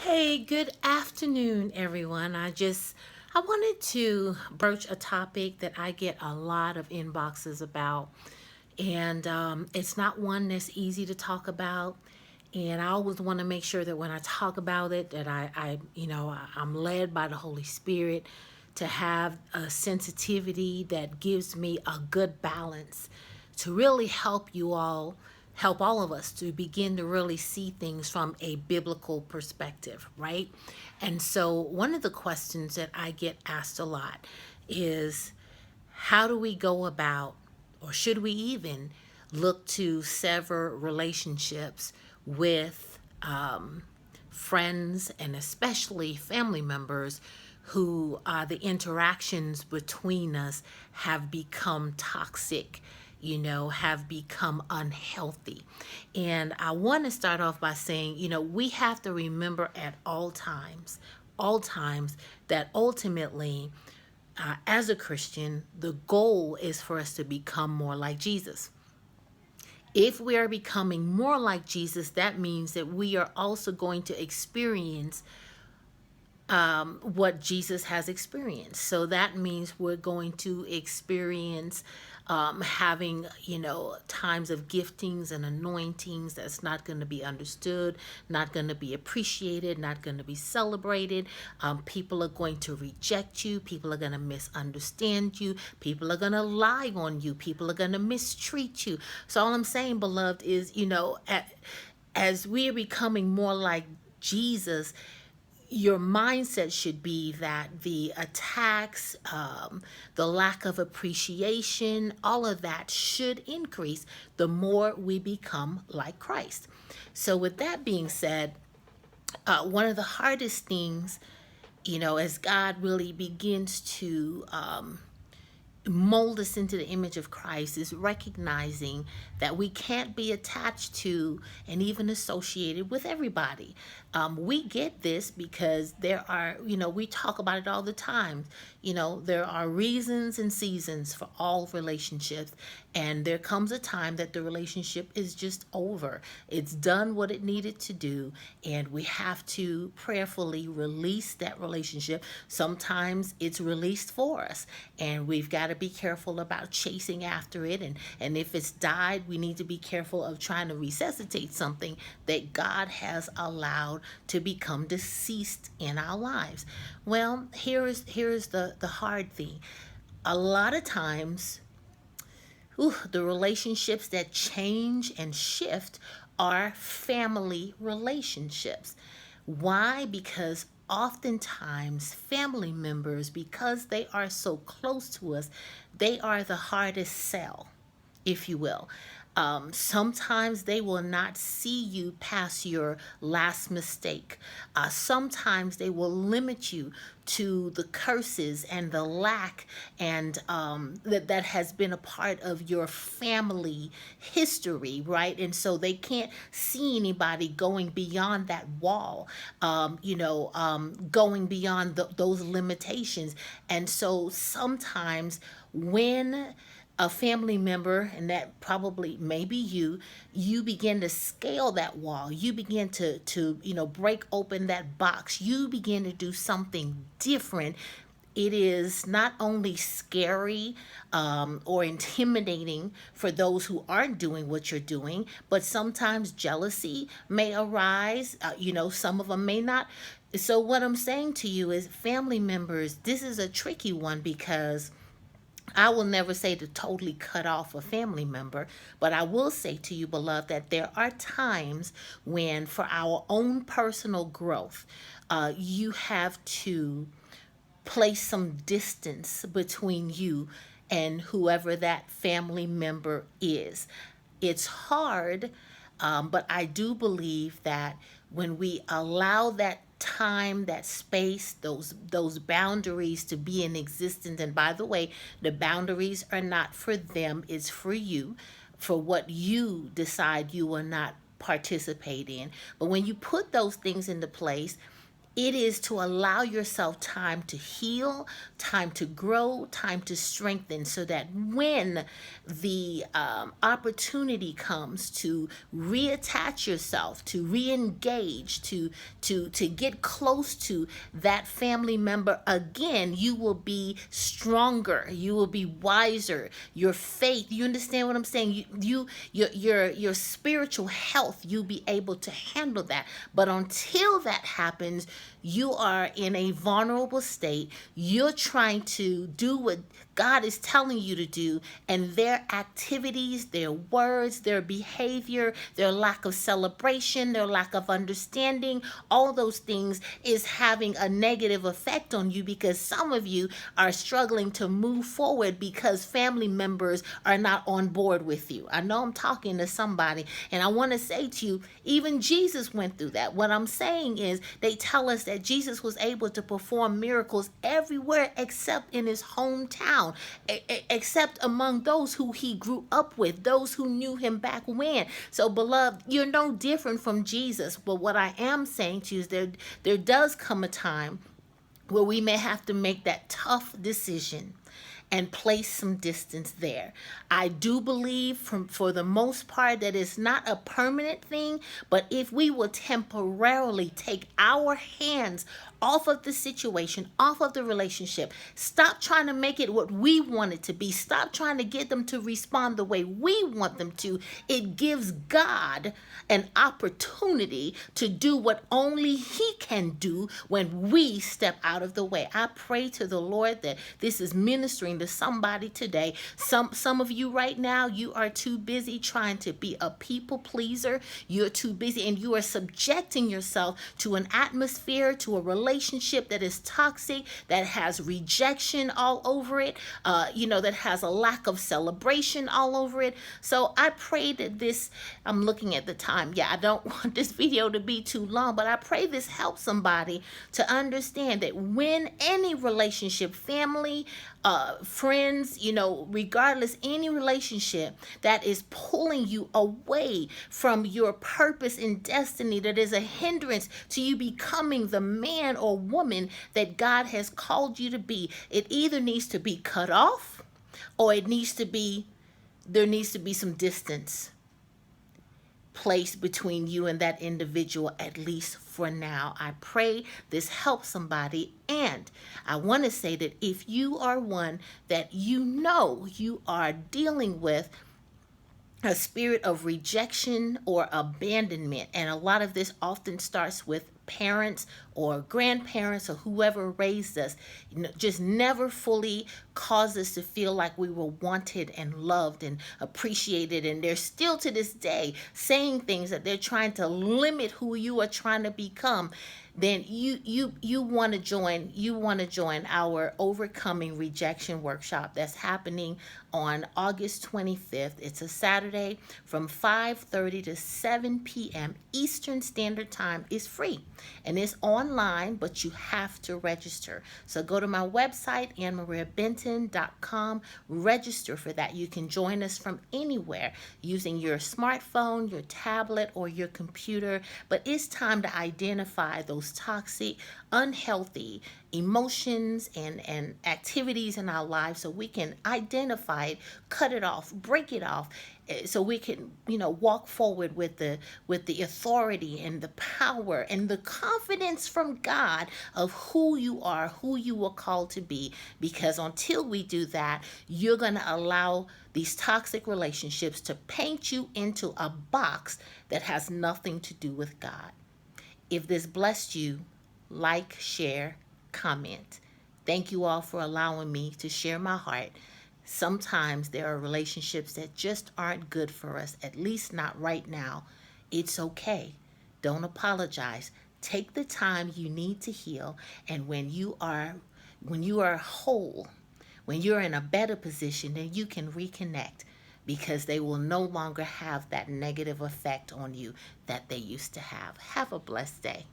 Hey, good afternoon, everyone. I wanted to broach a topic that I get a lot of inboxes about, and it's not one that's easy to talk about. And I always want to make sure that when I talk about it, that I'm led by the Holy Spirit to have a sensitivity that gives me a good balance to really help all of us to begin to really see things from a biblical perspective, right? And so, one of the questions that I get asked a lot is how do we go about, or should we even look to sever relationships with friends and especially family members who the interactions between us have become toxic, have become unhealthy. And I want to start off by saying, we have to remember at all times, that ultimately, as a Christian, the goal is for us to become more like Jesus. If we are becoming more like Jesus, that means that we are also going to experience what Jesus has experienced. So that means we're going to experience having, times of giftings and anointings that's not going to be understood, not going to be appreciated, not going to be celebrated. People are going to reject you. People are going to misunderstand you. People are going to lie on you. People are going to mistreat you. So all I'm saying, beloved, is, as we are becoming more like Jesus, your mindset should be that the attacks, the lack of appreciation, all of that should increase the more we become like Christ. So, with that being said, one of the hardest things, as God really begins to mold us into the image of Christ, is recognizing that we can't be attached to and even associated with everybody. We get this because there are, we talk about it all the time. There are reasons and seasons for all relationships, and there comes a time that the relationship is just over. It's done what it needed to do, and we have to prayerfully release that relationship. Sometimes it's released for us, and we've got to be careful about chasing after it. And if it's died, we need to be careful of trying to resuscitate something that God has allowed to become deceased in our lives. Well, here's the hard thing. A lot of times, the relationships that change and shift are family relationships. Why? Because oftentimes family members, because they are so close to us, they are the hardest sell, if you will. Sometimes they will not see you past your last mistake. Sometimes they will limit you to the curses and the lack and that has been a part of your family history, right? And so they can't see anybody going beyond that wall, going beyond those limitations. And so sometimes when a family member, and that probably maybe you begin to scale that wall, you begin to break open that box, you begin to do something different. It is not only scary or intimidating for those who aren't doing what you're doing, but sometimes jealousy may arise. Some of them may not. So what I'm saying to you is, family members, this is a tricky one, because I will never say to totally cut off a family member, but I will say to you, beloved, that there are times when, for our own personal growth, you have to place some distance between you and whoever that family member is. It's hard, but I do believe that when we allow that time, that space, those boundaries to be in existence, and by the way, the boundaries are not for them, it's for you, for what you decide you will not participate in. But when you put those things into place, it is to allow yourself time to heal, time to grow, time to strengthen, so that when the opportunity comes to reattach yourself, to re-engage, to get close to that family member again, you will be stronger, you will be wiser. Your faith, you understand what I'm saying? Your spiritual health, you'll be able to handle that. But until that happens, you are in a vulnerable state. You're trying to do what God is telling you to do, and their activities, their words, their behavior, their lack of celebration, their lack of understanding, all those things is having a negative effect on you, because some of you are struggling to move forward because family members are not on board with you. I know I'm talking to somebody, and I want to say to you, even Jesus went through that. What I'm saying is, they tell us that Jesus was able to perform miracles everywhere except in his hometown, except among those who he grew up with, those who knew him back when. So, beloved, you're no different from Jesus. But what I am saying to you is, there does come a time where we may have to make that tough decision and place some distance there. I do believe, for the most part, that it's not a permanent thing, but if we will temporarily take our hands off of the situation, off of the relationship, stop trying to make it what we want it to be, stop trying to get them to respond the way we want them to, it gives God an opportunity to do what only he can do when we step out of the way. I pray to the Lord that this is ministering to somebody today. Some of you right now, you are too busy trying to be a people pleaser. You're too busy, and you are subjecting yourself to an atmosphere, to a relationship that is toxic, that has rejection all over it, that has a lack of celebration all over it. So I pray that this, I'm looking at the time. Yeah, I don't want this video to be too long, but I pray this helps somebody to understand that when any relationship, family, friends, regardless, any relationship that is pulling you away from your purpose and destiny, that is a hindrance to you becoming the man or woman that God has called you to be, it either needs to be cut off, or there needs to be some distance placed between you and that individual, at least for now. I pray this helps somebody. And I want to say that if you are one that you are dealing with a spirit of rejection or abandonment, and a lot of this often starts with parents or grandparents or whoever raised us, just never fully caused us to feel like we were wanted and loved and appreciated, and they're still to this day saying things that they're trying to limit who you are trying to become, then you want to join our Overcoming Rejection workshop that's happening on August 25th. It's a Saturday from 5:30 to 7 p.m. Eastern Standard Time. It's free and it's online, but you have to register. So go to my website, AnnMariaBenton.com, register for that. You can join us from anywhere using your smartphone, your tablet, or your computer. But it's time to identify those toxic, unhealthy emotions and activities in our lives, so we can identify it, cut it off, break it off, so we can walk forward with the authority and the power and the confidence from God of who you are, who you were called to be. Because until we do that, you're going to allow these toxic relationships to paint you into a box that has nothing to do with God. If this blessed you, like, share, comment. Thank you all for allowing me to share my heart. Sometimes there are relationships that just aren't good for us, at least not right now. It's okay. Don't apologize. Take the time you need to heal, and when you are whole, when you're in a better position, then you can reconnect, because they will no longer have that negative effect on you that they used to have. Have a blessed day.